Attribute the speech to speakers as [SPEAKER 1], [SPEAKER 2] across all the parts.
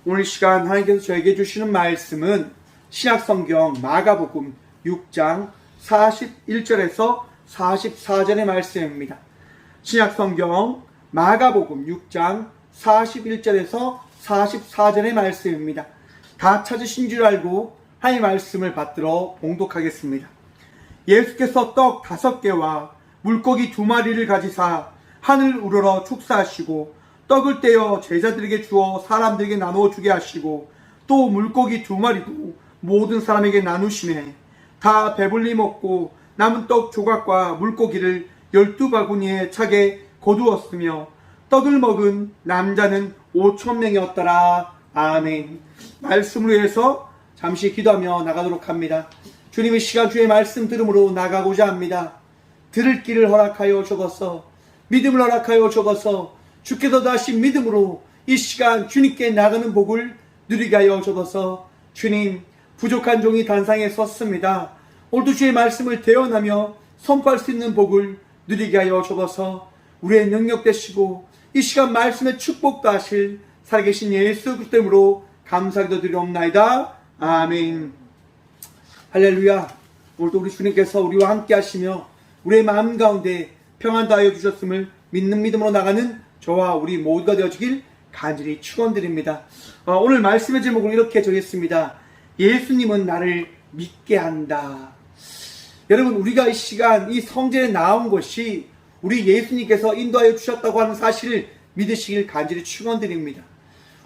[SPEAKER 1] 오늘 시간 하나님께서 저에게 주시는 말씀은 신약성경 마가복음 6장 41절에서 44절의 말씀입니다. 신약성경 마가복음 6장 41절에서 44절의 말씀입니다. 다 찾으신 줄 알고 하나님의 말씀을 받들어 봉독하겠습니다. 예수께서 떡 5개와 물고기 2마리를 가지사 하늘 우러러 축사하시고 떡을 떼어 제자들에게 주어 사람들에게 나누어 주게 하시고 또 물고기 2마리도 모든 사람에게 나누시매 다 배불리 먹고 남은 떡 조각과 물고기를 12바구니에 차게 거두었으며 떡을 먹은 남자는 5,000명이었더라. 아멘. 말씀을 위해서 잠시 기도하며 나가도록 합니다. 주님의 시간 주의 말씀 들음으로 나가고자 합니다. 들을 길을 허락하여 주옵소서. 믿음을 허락하여 주옵소서. 주께서 다시 믿음으로 이 시간 주님께 나가는 복을 누리게 하여 주옵소서. 주님, 부족한 종이 단상에 섰습니다. 오늘도 주의 말씀을 대언하며 선포할 수 있는 복을 누리게 하여 주옵소서. 우리의 능력 되시고 이 시간 말씀의 축복도 하실 살아계신 예수 그리스도 이름으로 감사기도 드리옵나이다. 아멘. 할렐루야. 오늘도 우리 주님께서 우리와 함께 하시며 우리의 마음 가운데 평안 다하여 주셨음을 믿는 믿음으로 나가는 저와 우리 모두가 되어주길 간절히 축원드립니다. 오늘 말씀의 제목은 이렇게 정했습니다. 예수님은 나를 믿게 한다. 여러분, 우리가 이 시간 이 성전에 나온 것이 우리 예수님께서 인도하여 주셨다고 하는 사실을 믿으시길 간절히 축원드립니다.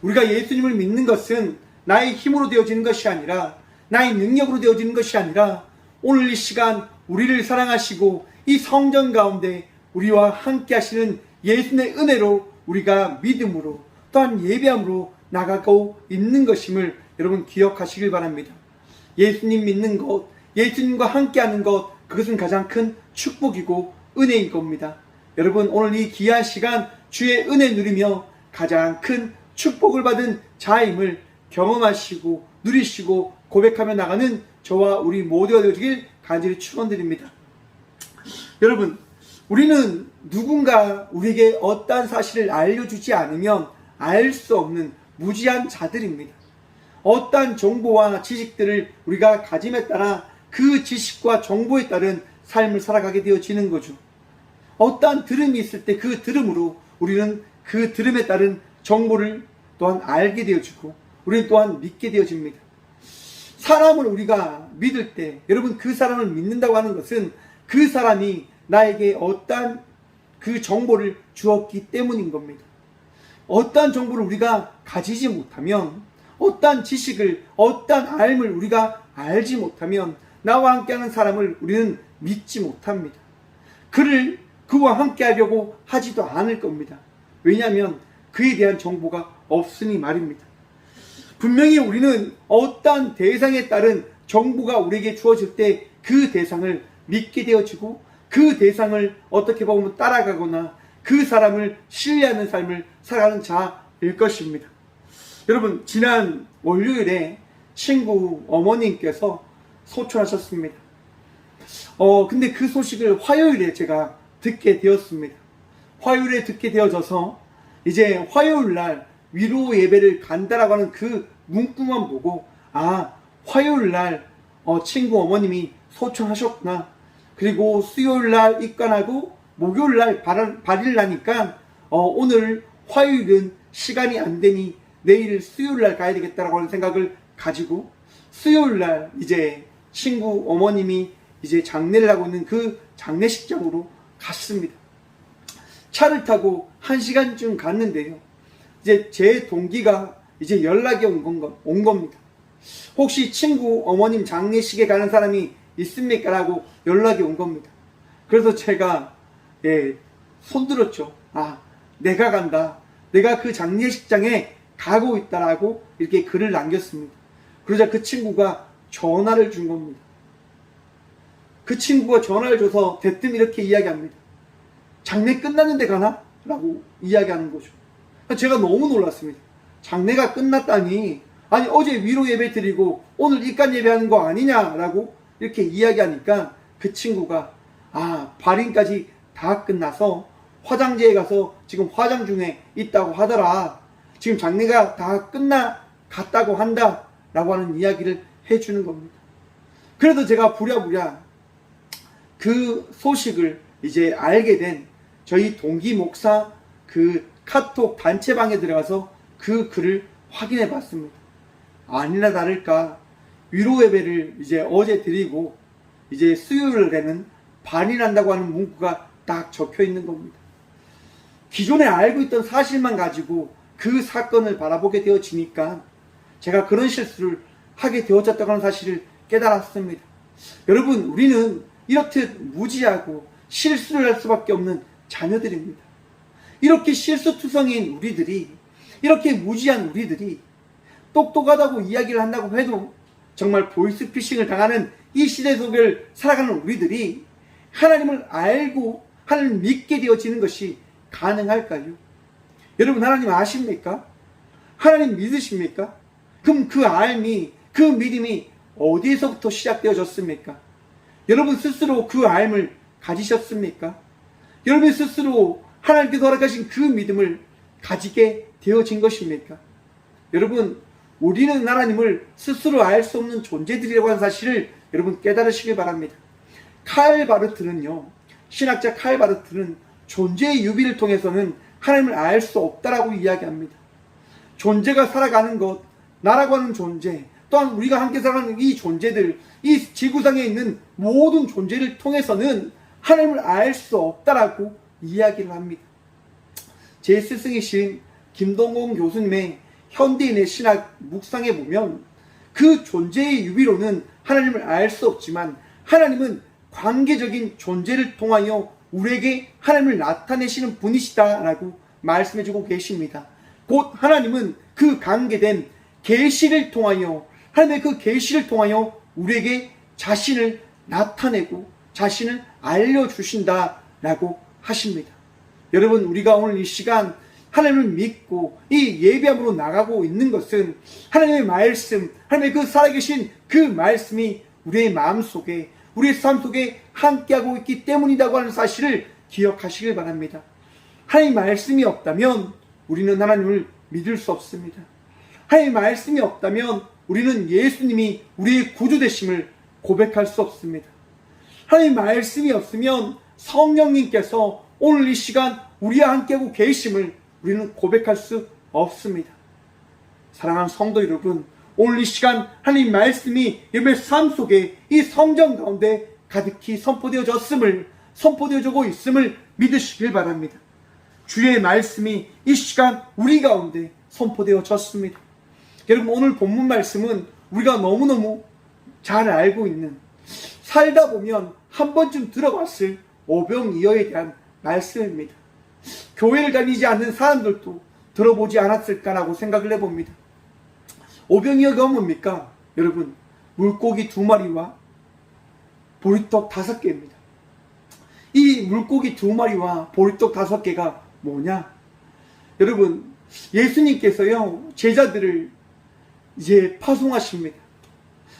[SPEAKER 1] 우리가 예수님을 믿는 것은 나의 힘으로 되어지는 것이 아니라 나의 능력으로 되어지는 것이 아니라 오늘 이 시간 우리를 사랑하시고 이 성전 가운데 우리와 함께 하시는 예수님의 은혜로 우리가 믿음으로 또한 예배함으로 나가고 있는 것임을 여러분 기억하시길 바랍니다. 예수님 믿는 것, 예수님과 함께하는 것, 그것은 가장 큰 축복이고 은혜인 겁니다. 여러분, 오늘 이 귀한 시간 주의 은혜 누리며 가장 큰 축복을 받은 자임을 경험하시고 누리시고 고백하며 나가는 저와 우리 모두가 되어주길 간절히 축원드립니다. 여러분, 우리는 누군가 우리에게 어떠한 사실을 알려주지 않으면 알 수 없는 무지한 자들입니다. 어떠한 정보와 지식들을 우리가 가짐에 따라 그 지식과 정보에 따른 삶을 살아가게 되어지는 거죠. 어떠한 들음이 있을 때 그 들음으로 우리는 그 들음에 따른 정보를 또한 알게 되어지고 우리는 또한 믿게 되어집니다. 사람을 우리가 믿을 때 여러분, 그 사람을 믿는다고 하는 것은 그 사람이 나에게 어떠한 그 정보를 주었기 때문인 겁니다. 어떠한 정보를 우리가 가지지 못하면, 어떠한 지식을, 어떠한 알을 우리가 알지 못하면 나와 함께하는 사람을 우리는 믿지 못합니다. 그와 함께하려고 하지도 않을 겁니다. 왜냐하면 그에 대한 정보가 없으니 말입니다. 분명히 우리는 어떠한 대상에 따른 정보가 우리에게 주어질 때 그 대상을 믿게 되어지고 그 대상을 어떻게 보면 따라가거나 그 사람을 신뢰하는 삶을 살아가는 자일 것입니다. 여러분, 지난 월요일에 친구 어머님께서 소천하셨습니다. 근데 그 소식을 화요일에 제가 듣게 되었습니다. 화요일에 듣게 되어져서 이제 화요일날 위로 예배를 간다라고 하는 그 문구만 보고 화요일날 친구 어머님이 소천하셨구나. 그리고 수요일날 입관하고 목요일날 발의를 하니까 오늘 화요일은 시간이 안 되니 내일 수요일날 가야 되겠다라고 하는 생각을 가지고 수요일날 이제 친구 어머님이 이제 장례를 하고 있는 그 장례식장으로 갔습니다. 차를 타고 1시간쯤 갔는데요. 이제 제 동기가 이제 연락이 온 겁니다. 혹시 친구 어머님 장례식에 가는 사람이 있습니까? 라고 연락이 온 겁니다. 그래서 제가 손들었죠. 내가 간다. 내가 그 장례식장에 가고 있다라고 이렇게 글을 남겼습니다. 그러자 그 친구가 전화를 준 겁니다. 그 친구가 전화를 줘서 대뜸 이렇게 이야기합니다. 장례 끝났는데 가나? 라고 이야기하는 거죠. 제가 너무 놀랐습니다. 장례가 끝났다니, 아니 어제 위로 예배 드리고 오늘 입관 예배하는 거 아니냐라고 이렇게 이야기하니까 그 친구가 발인까지 다 끝나서 화장지에 가서 지금 화장 중에 있다고 하더라. 지금 장례가 다 같다고 한다 라고 하는 이야기를 해주는 겁니다. 그래도 제가 부랴부랴 그 소식을 이제 알게 된 저희 동기 목사 그 카톡 단체방에 들어가서 그 글을 확인해 봤습니다. 아니나 다를까 위로 예배를 이제 어제 드리고 이제 수요일에는 반일한다고 하는 문구가 딱 적혀 있는 겁니다. 기존에 알고 있던 사실만 가지고 그 사건을 바라보게 되어지니까 제가 그런 실수를 하게 되어졌다고 하는 사실을 깨달았습니다. 여러분, 우리는 이렇듯 무지하고 실수를 할 수밖에 없는 자녀들입니다. 이렇게 실수투성인 우리들이, 이렇게 무지한 우리들이 똑똑하다고 이야기를 한다고 해도 정말 보이스피싱을 당하는 이 시대 속을 살아가는 우리들이 하나님을 알고 하나님을 믿게 되어지는 것이 가능할까요? 여러분, 하나님 아십니까? 하나님 믿으십니까? 그럼 그 알미, 그 믿음이 어디에서부터 시작되어졌습니까? 여러분 스스로 그 알을 가지셨습니까? 여러분 스스로 하나님께서 허락하신 그 믿음을 가지게 되어진 것입니까? 여러분, 우리는 하나님을 스스로 알 수 없는 존재들이라고 하는 사실을 여러분 깨달으시길 바랍니다. 칼 바르트는요, 신학자 칼 바르트는 존재의 유비를 통해서는 하나님을 알 수 없다라고 이야기합니다. 존재가 살아가는 것, 나라고 하는 존재, 또한 우리가 함께 살아가는 이 존재들, 이 지구상에 있는 모든 존재를 통해서는 하나님을 알 수 없다라고 이야기를 합니다. 제 스승이신 김동공 교수님의 현대인의 신학 묵상에 보면 그 존재의 유비로는 하나님을 알 수 없지만 하나님은 관계적인 존재를 통하여 우리에게 하나님을 나타내시는 분이시다라고 말씀해주고 계십니다. 곧 하나님은 그 관계된 계시를 통하여, 하나님의 그 계시를 통하여 우리에게 자신을 나타내고 자신을 알려주신다라고 하십니다. 여러분, 우리가 오늘 이 시간 하나님을 믿고 이 예배함으로 나가고 있는 것은 하나님의 말씀, 하나님의 그 살아계신 그 말씀이 우리의 마음속에, 우리의 삶 속에 함께하고 있기 때문이라고 하는 사실을 기억하시길 바랍니다. 하나님의 말씀이 없다면 우리는 하나님을 믿을 수 없습니다. 하나님의 말씀이 없다면 우리는 예수님이 우리의 구주 되심을 고백할 수 없습니다. 하나님의 말씀이 없으면 성령님께서 오늘 이 시간 우리와 함께하고 계심을 우리는 고백할 수 없습니다. 사랑하는 성도 여러분, 오늘 이 시간 하나님 말씀이 여러분의 삶 속에 이 성경 가운데 가득히 선포되어지고 있음을 믿으시길 바랍니다. 주의 말씀이 이 시간 우리 가운데 선포되어졌습니다. 여러분, 오늘 본문 말씀은 우리가 너무너무 잘 알고 있는, 살다 보면 한 번쯤 들어봤을 오병이어에 대한 말씀입니다. 교회를 다니지 않는 사람들도 들어보지 않았을까라고 생각을 해봅니다. 오병이어가 뭡니까? 여러분, 물고기 2마리와 보리떡 5개입니다. 이 물고기 2마리와 보리떡 5개가 뭐냐? 여러분, 예수님께서요, 제자들을 이제 파송하십니다.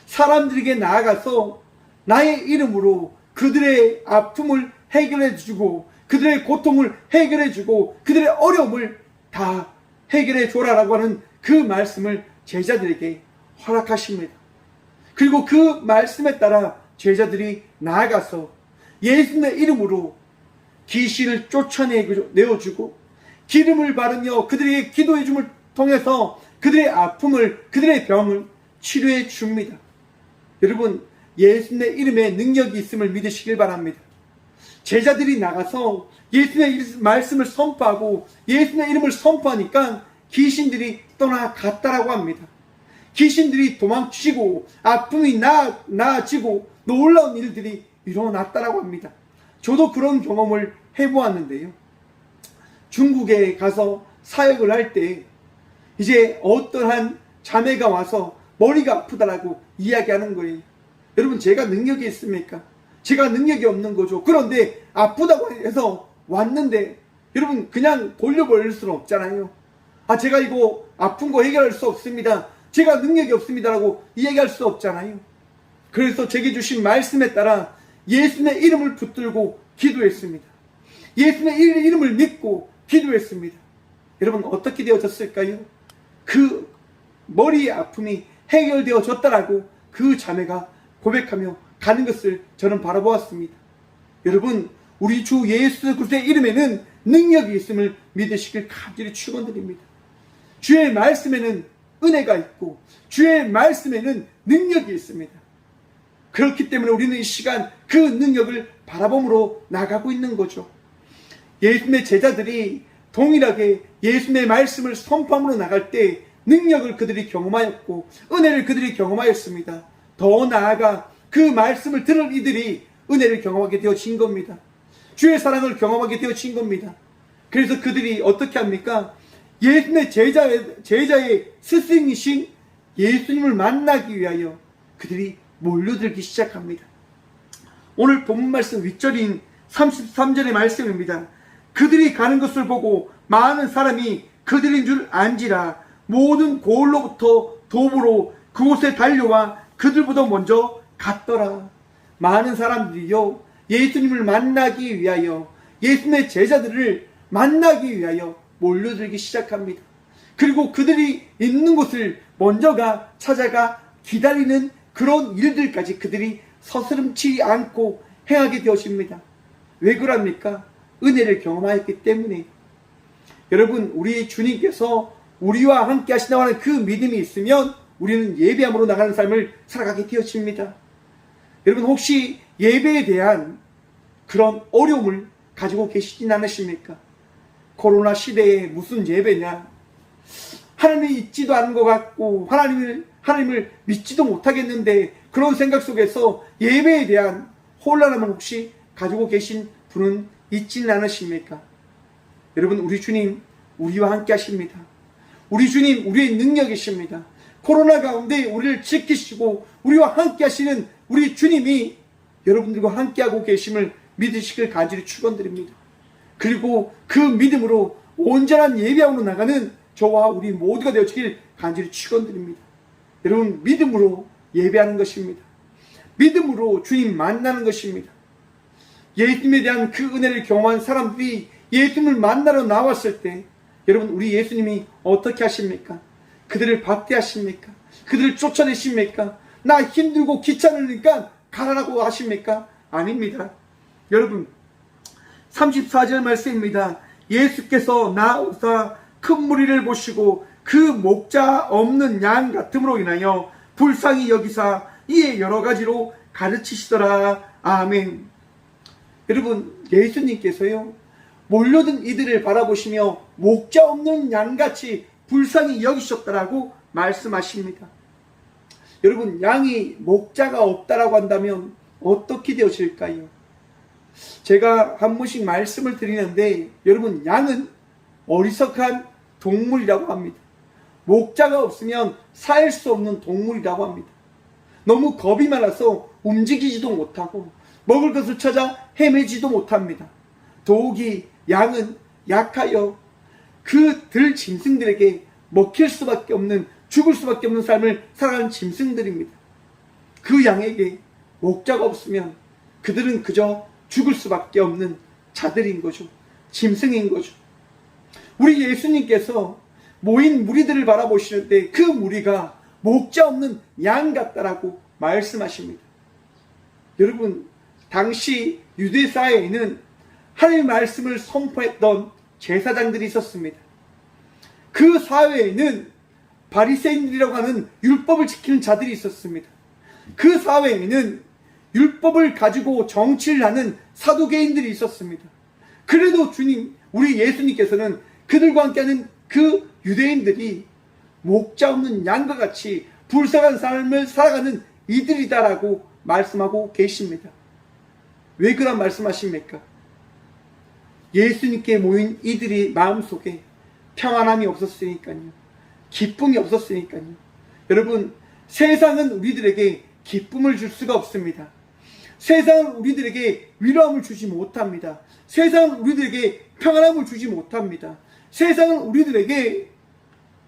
[SPEAKER 1] 사람들에게 나아가서 나의 이름으로 그들의 아픔을 해결해주고 그들의 고통을 해결해주고 그들의 어려움을 다 해결해줘라라고 하는 그 말씀을 제자들에게 허락하십니다. 그리고 그 말씀에 따라 제자들이 나아가서 예수님의 이름으로 귀신을 쫓아내어주고 기름을 바르며 그들에게 기도해줌을 통해서 그들의 아픔을, 그들의 병을 치료해 줍니다. 여러분, 예수님의 이름에 능력이 있음을 믿으시길 바랍니다. 제자들이 나가서 예수님의 말씀을 선포하고 예수님의 이름을 선포하니까 귀신들이 떠나갔다라고 합니다. 귀신들이 도망치고 아픔이 나아지고 놀라운 일들이 일어났다라고 합니다. 저도 그런 경험을 해보았는데요. 중국에 가서 사역을 할 때 이제 어떠한 자매가 와서 머리가 아프다라고 이야기하는 거예요. 여러분, 제가 능력이 있습니까? 제가 능력이 없는 거죠. 그런데 아프다고 해서 왔는데 여러분, 그냥 돌려버릴 수는 없잖아요. 제가 이거 아픈 거 해결할 수 없습니다, 제가 능력이 없습니다라고 이야기할 수 없잖아요. 그래서 제게 주신 말씀에 따라 예수님의 이름을 붙들고 기도했습니다. 예수님의 이름을 믿고 기도했습니다. 여러분, 어떻게 되어졌을까요? 그 머리의 아픔이 해결되어졌다라고 그 자매가 고백하며 가는 것을 저는 바라보았습니다. 여러분, 우리 주 예수 그리스도의 이름에는 능력이 있음을 믿으시길 간절히 축원드립니다. 주의 말씀에는 은혜가 있고 주의 말씀에는 능력이 있습니다. 그렇기 때문에 우리는 이 시간 그 능력을 바라봄으로 나가고 있는 거죠. 예수님의 제자들이 동일하게 예수님의 말씀을 선포함으로 나갈 때 능력을 그들이 경험하였고 은혜를 그들이 경험하였습니다. 더 나아가 그 말씀을 들을 이들이 은혜를 경험하게 되어진 겁니다. 주의 사랑을 경험하게 되어진 겁니다. 그래서 그들이 어떻게 합니까? 예수님의 제자의 스승이신 예수님을 만나기 위하여 그들이 몰려들기 시작합니다. 오늘 본문 말씀 윗절인 33절의 말씀입니다. 그들이 가는 것을 보고 많은 사람이 그들인 줄 안지라 모든 고을로부터 도보로 그곳에 달려와 그들보다 먼저 갔더라. 많은 사람들이요 예수님을 만나기 위하여 예수님의 제자들을 만나기 위하여 몰려들기 시작합니다. 그리고 그들이 있는 곳을 먼저가 찾아가 기다리는 그런 일들까지 그들이 서스름치 않고 행하게 되었습니다. 왜 그럽니까? 은혜를 경험하였기 때문에. 여러분, 우리 주님께서 우리와 함께 하신다고 하는 그 믿음이 있으면 우리는 예배함으로 나가는 삶을 살아가게 되어집니다. 여러분, 혹시 예배에 대한 그런 어려움을 가지고 계시진 않으십니까? 코로나 시대에 무슨 예배냐? 하나님이 있지도 않은 것 같고 하나님을 믿지도 못하겠는데 그런 생각 속에서 예배에 대한 혼란함을 혹시 가지고 계신 분은 있지는 않으십니까? 여러분, 우리 주님 우리와 함께 하십니다. 우리 주님 우리의 능력이십니다. 코로나 가운데 우리를 지키시고 우리와 함께 하시는 우리 주님이 여러분들과 함께하고 계심을 믿으시길 간절히 축원드립니다. 그리고 그 믿음으로 온전한 예배함으로 나가는 저와 우리 모두가 되어지길 간절히 축원드립니다. 여러분, 믿음으로 예배하는 것입니다. 믿음으로 주님 만나는 것입니다. 예수님에 대한 그 은혜를 경험한 사람들이 예수님을 만나러 나왔을 때 여러분, 우리 예수님이 어떻게 하십니까? 그들을 박대하십니까? 그들을 쫓아내십니까? 나 힘들고 귀찮으니까 가라라고 하십니까? 아닙니다. 여러분, 34절 말씀입니다. 예수께서 나오사 큰 무리를 보시고 그 목자 없는 양 같음으로 인하여 불쌍히 여기사 이에 여러 가지로 가르치시더라. 아멘. 여러분, 예수님께서요 몰려든 이들을 바라보시며 목자 없는 양같이 불쌍히 여기셨다라고 말씀하십니다. 여러분, 양이 목자가 없다라고 한다면 어떻게 되어질까요? 제가 한 번씩 말씀을 드리는데 여러분, 양은 어리석한 동물이라고 합니다. 목자가 없으면 살 수 없는 동물이라고 합니다. 너무 겁이 많아서 움직이지도 못하고 먹을 것을 찾아 헤매지도 못합니다. 더욱이 양은 약하여 그 들 짐승들에게 먹힐 수밖에 없는, 죽을 수밖에 없는 삶을 살아가는 짐승들입니다. 그 양에게 목자가 없으면 그들은 그저 죽을 수밖에 없는 자들인 거죠. 짐승인 거죠. 우리 예수님께서 모인 무리들을 바라보시는데 그 무리가 목자 없는 양 같다라고 말씀하십니다. 여러분, 당시 유대 사회에는 하나님의 말씀을 선포했던 제사장들이 있었습니다. 그 사회에는 바리새인들이라고 하는 율법을 지키는 자들이 있었습니다. 그 사회에는 율법을 가지고 정치를 하는 사두개인들이 있었습니다. 그래도 주님, 우리 예수님께서는 그들과 함께하는 그 유대인들이 목자 없는 양과 같이 불쌍한 삶을 살아가는 이들이다라고 말씀하고 계십니다. 왜 그런 말씀하십니까? 예수님께 모인 이들이 마음속에 평안함이 없었으니까요. 기쁨이 없었으니까요. 여러분, 세상은 우리들에게 기쁨을 줄 수가 없습니다. 세상은 우리들에게 위로함을 주지 못합니다. 세상은 우리들에게 평안함을 주지 못합니다. 세상은 우리들에게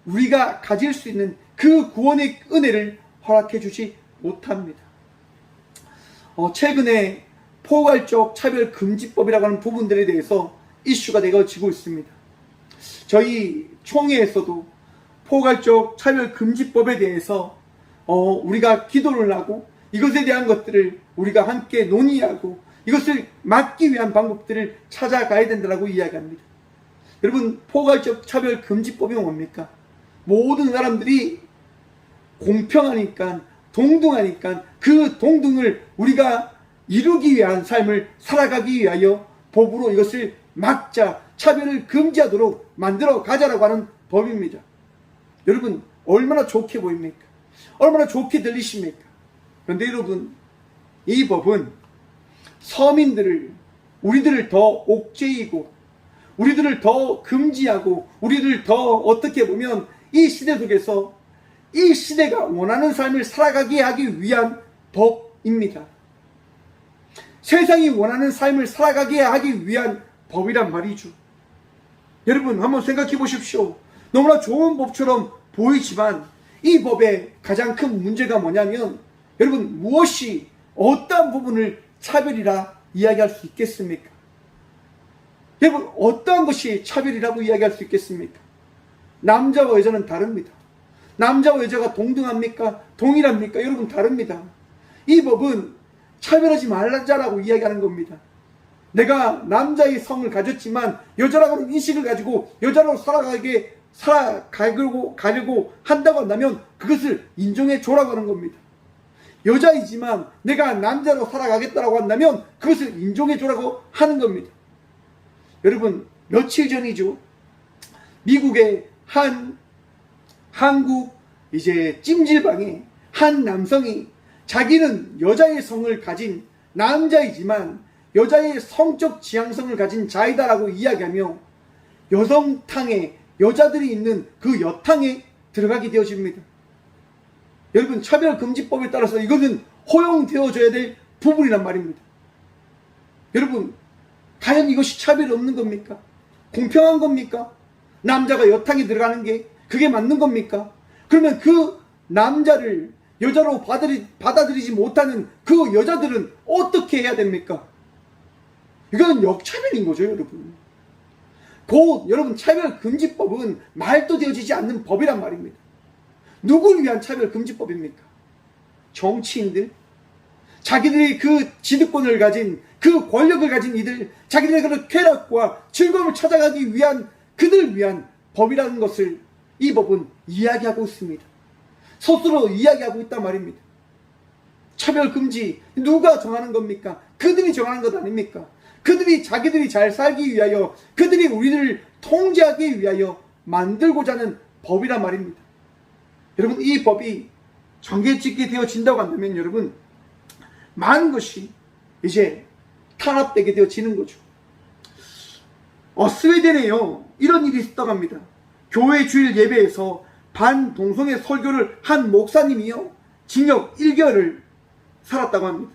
[SPEAKER 1] 우리가 가질 수 있는 그 구원의 은혜를 허락해 주지 못합니다. 최근에 포괄적 차별금지법이라고 하는 부분들에 대해서 이슈가 되어지고 있습니다. 저희 총회에서도 포괄적 차별금지법에 대해서 우리가 기도를 하고 이것에 대한 것들을 우리가 함께 논의하고 이것을 막기 위한 방법들을 찾아가야 된다고 이야기합니다. 여러분, 포괄적 차별금지법이 뭡니까? 모든 사람들이 공평하니까, 동등하니까 그 동등을 우리가 이루기 위한 삶을 살아가기 위하여 법으로 이것을 막자, 차별을 금지하도록 만들어 가자라고 하는 법입니다. 여러분, 얼마나 좋게 보입니까? 얼마나 좋게 들리십니까? 그런데 여러분, 이 법은 서민들을, 우리들을 더 옥죄이고 우리들을 더 금지하고 우리를 더 어떻게 보면 이 시대 속에서 이 시대가 원하는 삶을 살아가게 하기 위한 법입니다. 세상이 원하는 삶을 살아가게 하기 위한 법이란 말이죠. 여러분, 한번 생각해 보십시오. 너무나 좋은 법처럼 보이지만 이 법의 가장 큰 문제가 뭐냐면, 여러분, 무엇이 어떠한 부분을 차별이라 이야기할 수 있겠습니까? 여러분, 어떠한 것이 차별이라고 이야기할 수 있겠습니까? 남자와 여자는 다릅니다. 남자와 여자가 동등합니까? 동일합니까? 여러분, 다릅니다. 이 법은 차별하지 말자라고 이야기하는 겁니다. 내가 남자의 성을 가졌지만 여자라고는 인식을 가지고 여자로 가려고 한다고 한다면 그것을 인정해 줘라고 하는 겁니다. 여자이지만 내가 남자로 살아가겠다라고 한다면 그것을 인정해 줘라고 하는 겁니다. 여러분, 며칠 전이죠. 미국의 한국 찜질방에 한 남성이 자기는 여자의 성을 가진 남자이지만 여자의 성적 지향성을 가진 자이다라고 이야기하며 여성탕에, 여자들이 있는 그 여탕에 들어가게 되어집니다. 여러분, 차별금지법에 따라서 이것은 허용되어져야 될 부분이란 말입니다. 여러분, 과연 이것이 차별이 없는 겁니까? 공평한 겁니까? 남자가 여탕에 들어가는 게 그게 맞는 겁니까? 그러면 그 남자를 여자로 받아들이지 못하는 그 여자들은 어떻게 해야 됩니까? 이건 역차별인 거죠, 여러분. 곧 여러분, 차별금지법은 말도 되어지지 않는 법이란 말입니다. 누구를 위한 차별금지법입니까? 정치인들, 자기들이 그 지도권을 가진, 그 권력을 가진 이들, 자기들의 그 쾌락과 즐거움을 찾아가기 위한, 그들 위한 법이라는 것을 이 법은 이야기하고 있습니다. 스스로 이야기하고 있단 말입니다. 차별금지 누가 정하는 겁니까? 그들이 정하는 것 아닙니까? 그들이 자기들이 잘 살기 위하여, 그들이 우리를 통제하기 위하여 만들고자 하는 법이란 말입니다. 여러분, 이 법이 정개짓게 되어진다고 한다면 여러분, 많은 것이 이제 탄압되게 되어지는 거죠. 스웨덴에요, 이런 일이 있었다고 합니다. 교회 주일 예배에서 반동성애 설교를 한 목사님이요, 징역 1개월을 살았다고 합니다.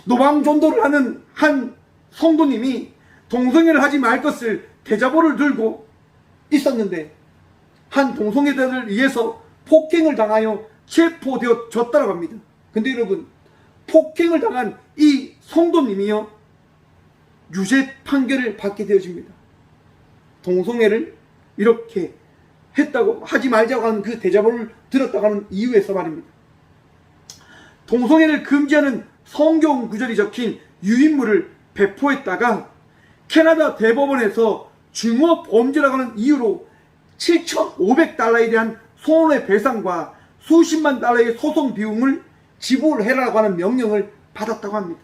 [SPEAKER 1] 노방전도를 하는 한 성도님이 동성애를 하지 말 것을 대자보를 들고 있었는데 한 동성애자를 위해서 폭행을 당하여 체포되어졌다고 합니다. 근데 여러분, 폭행을 당한 이 성도님이요, 유죄 판결을 받게 되어집니다. 동성애를 이렇게 했다고, 하지 말자고 하는 그 대자보를 들었다고 하는 이유에서 말입니다. 동성애를 금지하는 성경 구절이 적힌 유인물을 배포했다가 캐나다 대법원에서 증오 범죄라고 하는 이유로 7,500달러에 대한 손해배상과 수십만 달러의 소송 비용을 지불해라고 하는 명령을 받았다고 합니다.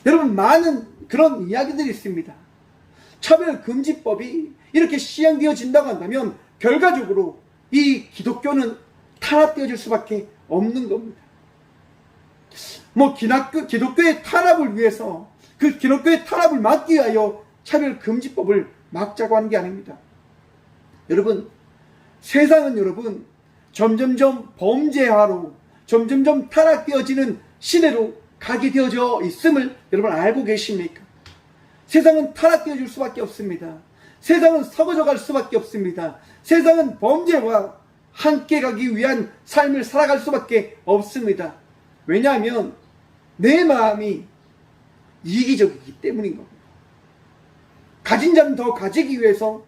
[SPEAKER 1] 여러분, 많은 그런 이야기들이 있습니다. 차별금지법이 이렇게 시행되어진다고 한다면 결과적으로 이 기독교는 탄압되어질 수밖에 없는 겁니다. 기독교의 탄압을 위해서, 그 기독교의 탄압을 막기 위하여 차별금지법을 막자고 하는 게 아닙니다. 여러분, 세상은 여러분 점점점 범죄화로, 점점점 타락되어지는 시대로 가게 되어져 있음을 여러분 알고 계십니까? 세상은 타락되어질 수밖에 없습니다. 세상은 썩어져 갈 수밖에 없습니다. 세상은 범죄와 함께 가기 위한 삶을 살아갈 수밖에 없습니다. 왜냐하면 내 마음이 이기적이기 때문인 겁니다. 가진 자는 더 가지기 위해서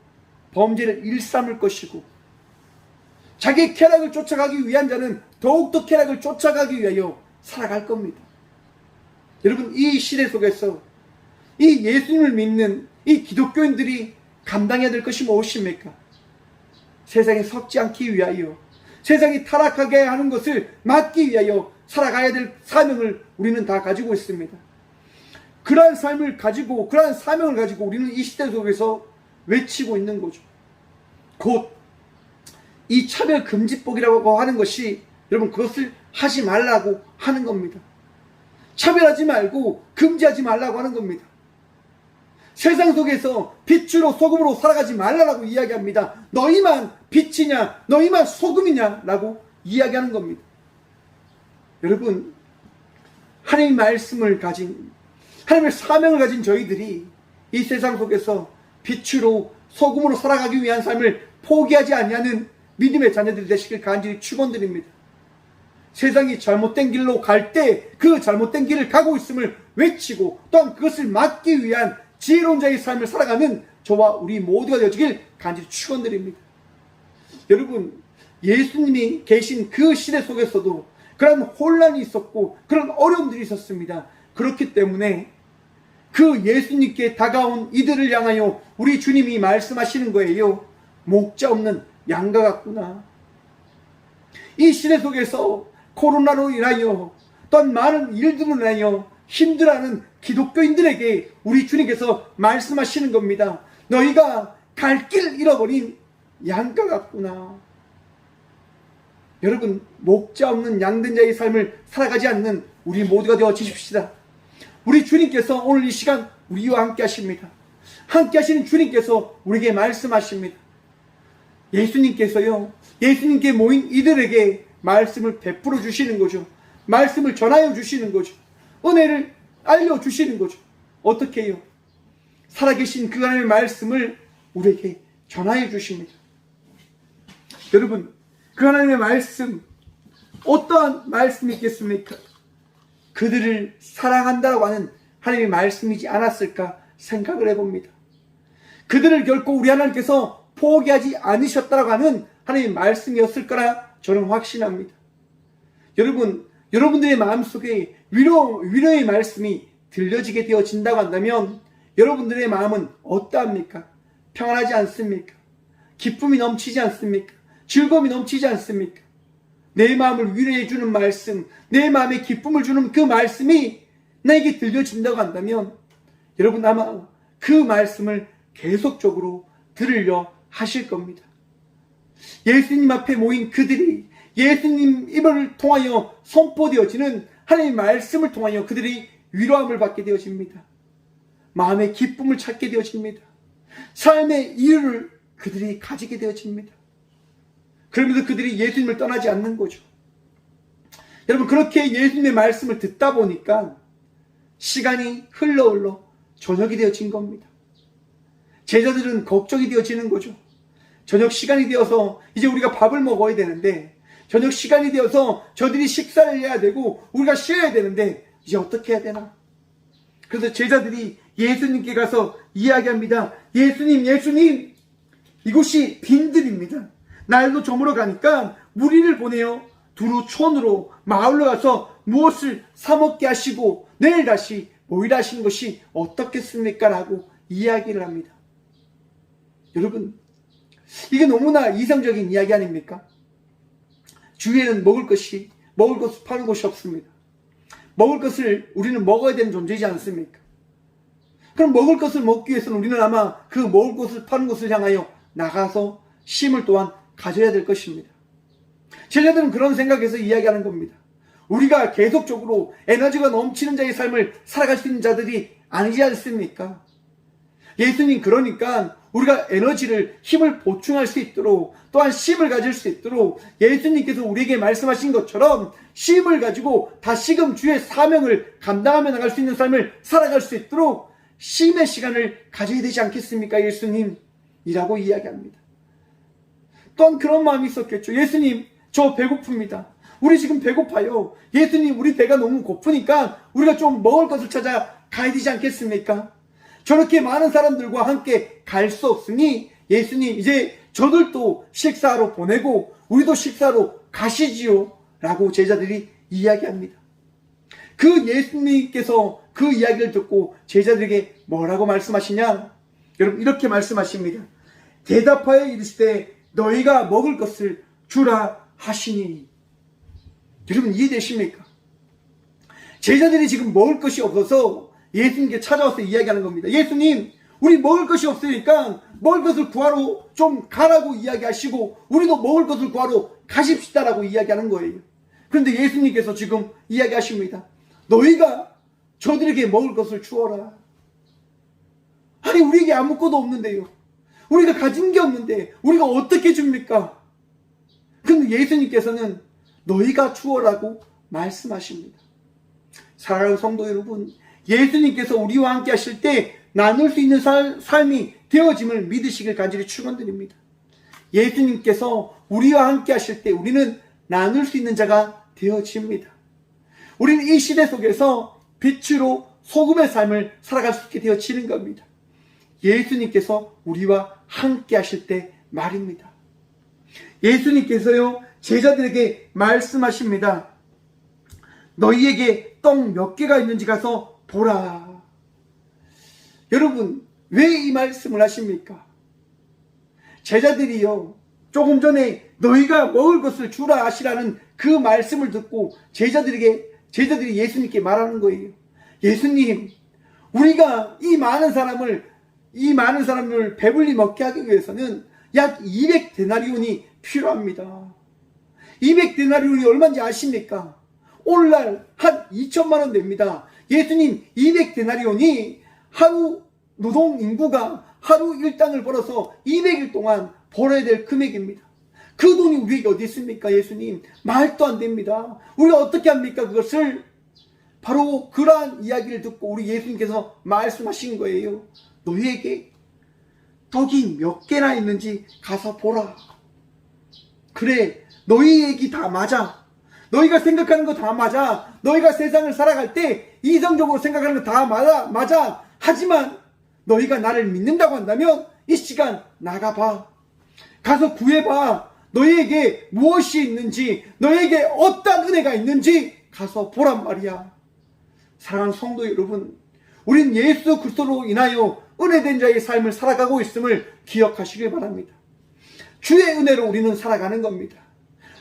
[SPEAKER 1] 범죄를 일삼을 것이고, 자기의 쾌락을 쫓아가기 위한 자는 더욱더 쾌락을 쫓아가기 위하여 살아갈 겁니다. 여러분, 이 시대 속에서 이 예수님을 믿는 이 기독교인들이 감당해야 될 것이 무엇입니까? 세상에 섞지 않기 위하여, 세상이 타락하게 하는 것을 막기 위하여 살아가야 될 사명을 우리는 다 가지고 있습니다. 그러한 삶을 가지고, 그러한 사명을 가지고 우리는 이 시대 속에서 외치고 있는 거죠. 곧 이 차별금지법이라고 하는 것이, 여러분, 그것을 하지 말라고 하는 겁니다. 차별하지 말고 금지하지 말라고 하는 겁니다. 세상 속에서 빛으로 소금으로 살아가지 말라고 이야기합니다. 너희만 빛이냐, 너희만 소금이냐 라고 이야기하는 겁니다. 여러분, 하나님의 말씀을 가진, 하나님의 사명을 가진 저희들이 이 세상 속에서 빛으로 소금으로 살아가기 위한 삶을 포기하지 않냐는 믿음의 자녀들이 되시길 간절히 축원드립니다. 세상이 잘못된 길로 갈 때 그 잘못된 길을 가고 있음을 외치고, 또한 그것을 막기 위한 지혜로운 자의 삶을 살아가는 저와 우리 모두가 되어지길 간절히 축원드립니다. 여러분, 예수님이 계신 그 시대 속에서도 그런 혼란이 있었고 그런 어려움들이 있었습니다. 그렇기 때문에 그 예수님께 다가온 이들을 향하여 우리 주님이 말씀하시는 거예요. 목자 없는 양과 같구나. 이 시대 속에서 코로나로 인하여 또한 많은 일들로 인하여 힘들어하는 기독교인들에게 우리 주님께서 말씀하시는 겁니다. 너희가 갈 길 잃어버린 양과 같구나. 여러분, 목자 없는 양된 자의 삶을 살아가지 않는 우리 모두가 되어 주십시다. 우리 주님께서 오늘 이 시간 우리와 함께 하십니다. 함께 하시는 주님께서 우리에게 말씀하십니다. 예수님께서요, 예수님께 모인 이들에게 말씀을 베풀어 주시는 거죠. 말씀을 전하여 주시는 거죠. 은혜를 알려주시는 거죠. 어떻게 해요? 살아계신 그 하나님의 말씀을 우리에게 전하여 주십니다. 여러분, 그 하나님의 말씀, 어떠한 말씀이 있겠습니까? 그들을 사랑한다고 하는 하나님의 말씀이지 않았을까 생각을 해봅니다. 그들을 결코 우리 하나님께서 포기하지 않으셨다고 하는 하나님의 말씀이었을 거라 저는 확신합니다. 여러분, 여러분들의 마음속에 위로의 말씀이 들려지게 되어진다고 한다면 여러분들의 마음은 어떠합니까? 평안하지 않습니까? 기쁨이 넘치지 않습니까? 즐거움이 넘치지 않습니까? 내 마음을 위로해 주는 말씀, 내 마음에 기쁨을 주는 그 말씀이 나에게 들려진다고 한다면 여러분 아마 그 말씀을 계속적으로 들으려 하실 겁니다. 예수님 앞에 모인 그들이 예수님 입을 통하여 선포되어지는 하나님의 말씀을 통하여 그들이 위로함을 받게 되어집니다. 마음의 기쁨을 찾게 되어집니다. 삶의 이유를 그들이 가지게 되어집니다. 그러면서 그들이 예수님을 떠나지 않는 거죠. 여러분, 그렇게 예수님의 말씀을 듣다 보니까 시간이 흘러 저녁이 되어진 겁니다. 제자들은 걱정이 되어지는 거죠. 저녁 시간이 되어서 이제 우리가 밥을 먹어야 되는데, 저녁 시간이 되어서 저들이 식사를 해야 되고 우리가 쉬어야 되는데 이제 어떻게 해야 되나? 그래서 제자들이 예수님께 가서 이야기합니다. 예수님, 이곳이 빈들입니다. 날도 저물어 가니까 무리를 보내어 두루 촌으로 마을로 가서 무엇을 사 먹게 하시고 내일 다시 모이라 하시는 것이 어떻겠습니까? 라고 이야기를 합니다. 여러분, 이게 너무나 이상적인 이야기 아닙니까? 주위에는 먹을 것을 파는 곳이 없습니다. 먹을 것을 우리는 먹어야 되는 존재이지 않습니까? 그럼 먹을 것을 먹기 위해서는 우리는 아마 그 먹을 것을 파는 곳을 향하여 나가서 쉼을 또한 가져야 될 것입니다. 제자들은 그런 생각에서 이야기하는 겁니다. 우리가 계속적으로 에너지가 넘치는 자의 삶을 살아갈 수 있는 자들이 아니지 않습니까? 예수님, 그러니까 우리가 에너지를, 힘을 보충할 수 있도록, 또한 쉼을 가질 수 있도록 예수님께서 우리에게 말씀하신 것처럼 쉼을 가지고 다시금 주의 사명을 감당하며 나갈 수 있는 삶을 살아갈 수 있도록 쉼의 시간을 가져야 되지 않겠습니까? 예수님, 이라고 이야기합니다. 또한 그런 마음이 있었겠죠. 예수님, 저 배고픕니다. 우리 지금 배고파요. 예수님, 우리 배가 너무 고프니까 우리가 좀 먹을 것을 찾아 가야 되지 않겠습니까? 저렇게 많은 사람들과 함께 갈 수 없으니 예수님, 이제 저들도 식사하러 보내고 우리도 식사로 가시지요 라고 제자들이 이야기합니다. 그 예수님께서 그 이야기를 듣고 제자들에게 뭐라고 말씀하시냐? 여러분 이렇게 말씀하십니다. 대답하여 이르시되 너희가 먹을 것을 주라 하시니. 여러분 이해되십니까? 제자들이 지금 먹을 것이 없어서 예수님께 찾아와서 이야기하는 겁니다. 예수님, 우리 먹을 것이 없으니까 먹을 것을 구하러 좀 가라고 이야기하시고 우리도 먹을 것을 구하러 가십시다라고 이야기하는 거예요. 그런데 예수님께서 지금 이야기하십니다. 너희가 저들에게 먹을 것을 주어라. 아니 우리에게 아무것도 없는데요. 우리가 가진 게 없는데 우리가 어떻게 줍니까? 그런데 예수님께서는 너희가 주어라고 말씀하십니다. 사랑하는 성도 여러분, 예수님께서 우리와 함께 하실 때 나눌 수 있는 삶이 되어짐을 믿으시길 간절히 축원드립니다. 예수님께서 우리와 함께 하실 때 우리는 나눌 수 있는 자가 되어집니다. 우리는 이 시대 속에서 빛으로 소금의 삶을 살아갈 수 있게 되어지는 겁니다. 예수님께서 우리와 함께 하실 때 말입니다. 예수님께서요 제자들에게 말씀하십니다. 너희에게 떡 몇 개가 있는지 가서 보라. 여러분 왜 이 말씀을 하십니까? 제자들이요 조금 전에 너희가 먹을 것을 주라 하시라는 그 말씀을 듣고 제자들이 예수님께 말하는 거예요. 예수님, 우리가 이 많은 사람을 배불리 먹게 하기 위해서는 약 200데나리온이 필요합니다. 200데나리온이 얼마인지 아십니까? 오늘날 한 2천만 원 됩니다. 예수님, 200데나리온이 하루 노동 인구가 하루 일당을 벌어서 200일 동안 벌어야 될 금액입니다. 그 돈이 우리에게 어디 있습니까? 예수님, 말도 안 됩니다. 우리가 어떻게 합니까? 그것을 바로 그러한 이야기를 듣고 우리 예수님께서 말씀하신 거예요. 너희에게 떡이 몇 개나 있는지 가서 보라. 그래, 너희 얘기 다 맞아. 너희가 생각하는 거 다 맞아. 너희가 세상을 살아갈 때 이성적으로 생각하는 거 다 맞아. 하지만 너희가 나를 믿는다고 한다면 이 시간 나가봐. 가서 구해봐. 너희에게 무엇이 있는지, 너희에게 어떤 은혜가 있는지 가서 보란 말이야. 사랑하는 성도 여러분, 우린 예수 그리스도로 인하여 은혜된 자의 삶을 살아가고 있음을 기억하시길 바랍니다. 주의 은혜로 우리는 살아가는 겁니다.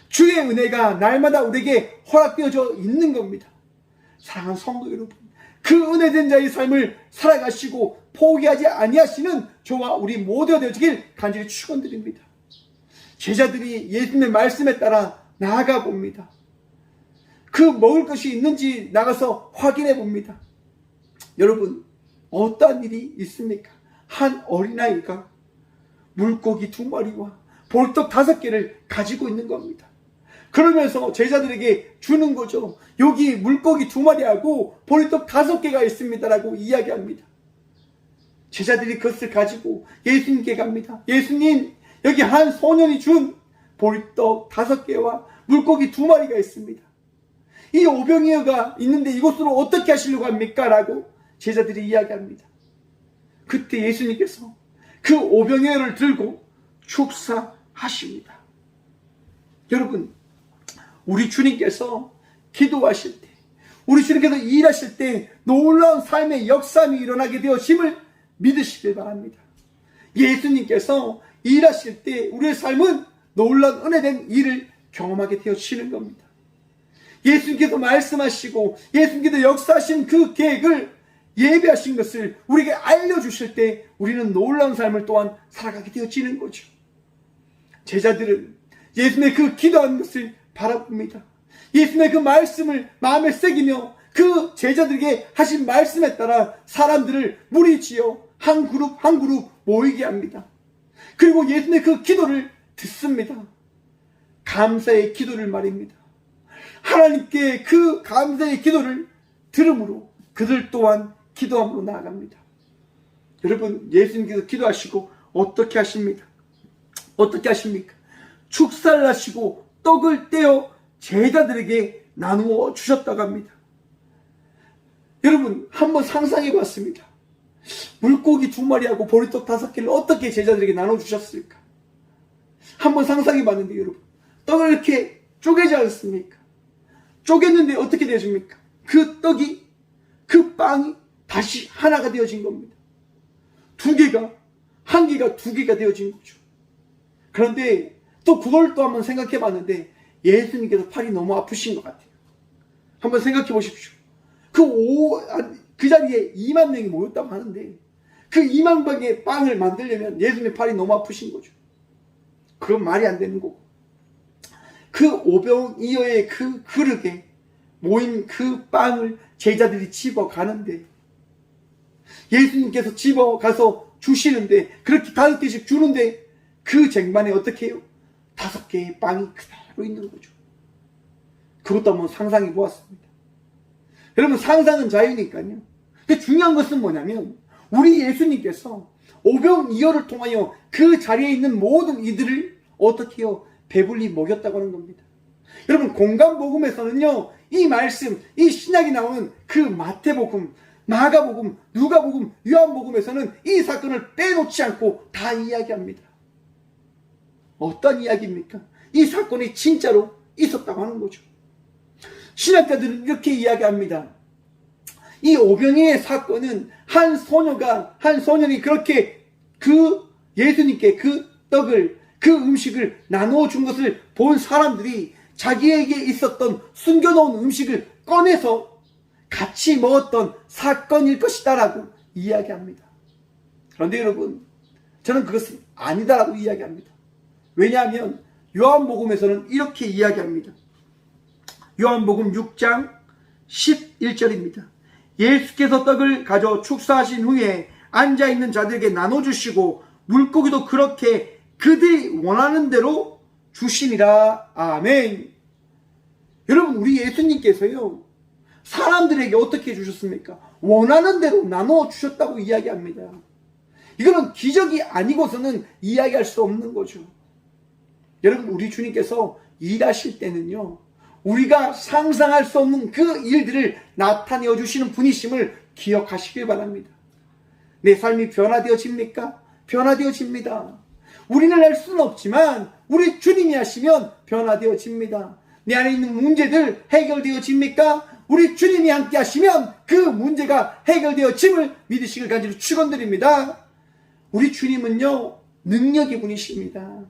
[SPEAKER 1] 주의 은혜가 날마다 우리에게 허락되어져 있는 겁니다. 사랑하는 성도 여러분, 그 은혜된 자의 삶을 살아가시고 포기하지 아니하시는 저와 우리 모두가 되어지길 간절히 축원드립니다. 제자들이 예수님의 말씀에 따라 나아가 봅니다. 그 먹을 것이 있는지 나가서 확인해 봅니다. 여러분, 어떠한 일이 있습니까? 한 어린아이가 물고기 2마리와 볼떡 5개를 가지고 있는 겁니다. 그러면서 제자들에게 주는 거죠. 여기 물고기 2마리하고 볼떡 5개가 있습니다라고 이야기합니다. 제자들이 그것을 가지고 예수님께 갑니다. 예수님, 여기 한 소년이 준 볼떡 5개와 물고기 2마리가 있습니다. 이 오병이어가 있는데 이곳으로 어떻게 하시려고 합니까? 라고 제자들이 이야기합니다. 그때 예수님께서 그 오병이어를 들고 축사하십니다. 여러분, 우리 주님께서 기도하실 때, 우리 주님께서 일하실 때 놀라운 삶의 역삼이 일어나게 되어짐을 믿으시길 바랍니다. 예수님께서 일하실 때 우리의 삶은 놀라운 은혜된 일을 경험하게 되어지는 겁니다. 예수님께서 말씀하시고 예수님께서 역사하신 그 계획을 예비하신 것을 우리에게 알려주실 때 우리는 놀라운 삶을 또한 살아가게 되어지는 거죠. 제자들은 예수님의 그 기도하는 것을 바라봅니다. 예수님의 그 말씀을 마음에 새기며 그 제자들에게 하신 말씀에 따라 사람들을 무리지어 한 그룹 한 그룹 모이게 합니다. 그리고 예수님의 그 기도를 듣습니다. 감사의 기도를 말입니다. 하나님께 그 감사의 기도를 들음으로 그들 또한 기도함으로 나아갑니다. 여러분, 예수님께서 기도하시고 어떻게 하십니까? 어떻게 하십니까? 축사를 하시고 떡을 떼어 제자들에게 나누어 주셨다고 합니다. 여러분, 한번 상상해 봤습니다. 물고기 2마리하고 보리떡 5개를 어떻게 제자들에게 나눠 주셨을까? 한번 상상해 봤는데 여러분, 떡을 이렇게 쪼개지 않습니까? 쪼갰는데 어떻게 되어집니까? 그 떡이, 그 빵이 다시 하나가 되어진 겁니다. 두 개가, 한 개가 두 개가 되어진 거죠. 그런데 또 그걸 또 한번 생각해 봤는데 예수님께서 팔이 너무 아프신 것 같아요. 한번 생각해 보십시오. 그 자리에 2만 명이 모였다고 하는데 그 2만 명의 빵을 만들려면 예수님의 팔이 너무 아프신 거죠. 그건 말이 안 되는 거고, 그 오병이어의 그 그릇에 모인 그 빵을 제자들이 집어가는데, 예수님께서 집어가서 주시는데, 그렇게 5개씩 주는데 그 쟁반에 어떻게 해요? 5개의 빵이 그대로 있는 거죠. 그것도 한번 상상해 보았습니다. 여러분, 상상은 자유니까요. 근데 중요한 것은 뭐냐면 우리 예수님께서 오병이어를 통하여 그 자리에 있는 모든 이들을 어떻게 해요? 배불리 먹였다고 하는 겁니다. 여러분, 공간복음에서는요, 이 말씀, 이 신약이 나오는 그 마태복음, 마가복음, 누가복음, 요한복음에서는 이 사건을 빼놓지 않고 다 이야기합니다. 어떤 이야기입니까? 이 사건이 진짜로 있었다고 하는 거죠. 신학자들은 이렇게 이야기합니다. 이 오병이어의 사건은 한 소년이 그렇게 그 예수님께 그 떡을, 그 음식을 나누어 준 것을 본 사람들이 자기에게 있었던 숨겨놓은 음식을 꺼내서 같이 먹었던 사건일 것이다라고 이야기합니다. 그런데 여러분, 저는 그것은 아니다라고 이야기합니다. 왜냐하면 요한복음에서는 이렇게 이야기합니다. 요한복음 6장 11절입니다. 예수께서 떡을 가져 축사하신 후에 앉아있는 자들에게 나눠주시고 물고기도 그렇게 그들이 원하는 대로 주시니라. 아멘. 여러분, 우리 예수님께서요, 사람들에게 어떻게 주셨습니까? 원하는 대로 나눠 주셨다고 이야기합니다. 이거는 기적이 아니고서는 이야기할 수 없는 거죠. 여러분, 우리 주님께서 일하실 때는요, 우리가 상상할 수 없는 그 일들을 나타내어 주시는 분이심을 기억하시길 바랍니다. 내 삶이 변화되어집니까? 변화되어집니다. 우리는 할 수는 없지만 우리 주님이 하시면 변화되어집니다. 내 안에 있는 문제들 해결되어집니까? 우리 주님이 함께 하시면 그 문제가 해결되어짐을 믿으시길 간절히 축원드립니다. 우리 주님은요, 능력의 분이십니다.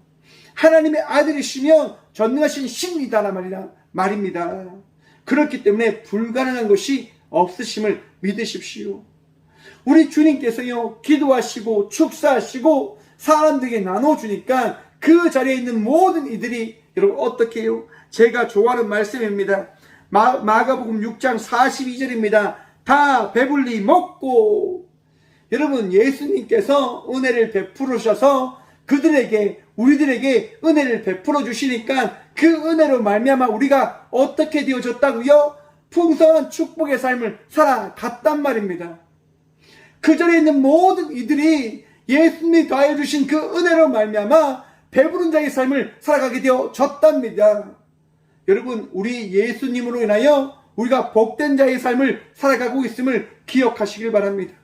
[SPEAKER 1] 하나님의 아들이시며 전능하신 신이다란 말입니다. 그렇기 때문에 불가능한 것이 없으심을 믿으십시오. 우리 주님께서요, 기도하시고 축사하시고 사람들에게 나눠주니까 그 자리에 있는 모든 이들이 여러분 어떻게 해요? 제가 좋아하는 말씀입니다. 마가복음 6장 42절입니다. 다 배불리 먹고. 여러분, 예수님께서 은혜를 베풀으셔서 그들에게, 우리들에게 은혜를 베풀어 주시니까 그 은혜로 말미암아 우리가 어떻게 되어졌다고요? 풍성한 축복의 삶을 살아갔단 말입니다. 그 자리에 있는 모든 이들이 예수님이 더하여 주신 그 은혜로 말미암아 배부른 자의 삶을 살아가게 되어졌답니다. 여러분, 우리 예수님으로 인하여 우리가 복된 자의 삶을 살아가고 있음을 기억하시길 바랍니다.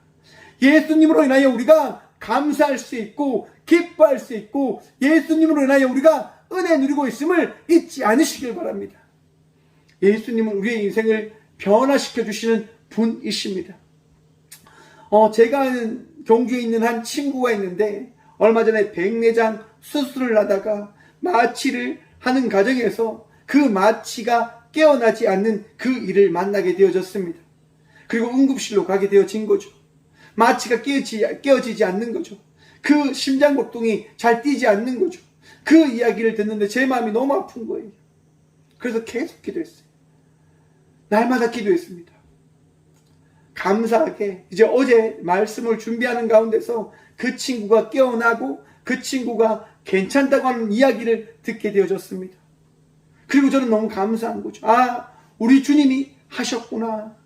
[SPEAKER 1] 예수님으로 인하여 우리가 감사할 수 있고 기뻐할 수 있고 예수님으로 인하여 우리가 은혜 누리고 있음을 잊지 않으시길 바랍니다. 예수님은 우리의 인생을 변화시켜 주시는 분이십니다. 제가 아는 경주에 있는 한 친구가 있는데 얼마 전에 백내장 수술을 하다가 마취를 하는 과정에서 그 마취가 깨어나지 않는 그 일을 만나게 되어졌습니다. 그리고 응급실로 가게 되어진 거죠. 마취가 깨어지지 않는 거죠. 그 심장곡동이 잘 뛰지 않는 거죠. 그 이야기를 듣는데 제 마음이 너무 아픈 거예요. 그래서 계속 기도했어요. 날마다 기도했습니다. 감사하게 이제 어제 말씀을 준비하는 가운데서 그 친구가 깨어나고 그 친구가 괜찮다고 하는 이야기를 듣게 되어졌습니다. 그리고 저는 너무 감사한 거죠. 우리 주님이 하셨구나.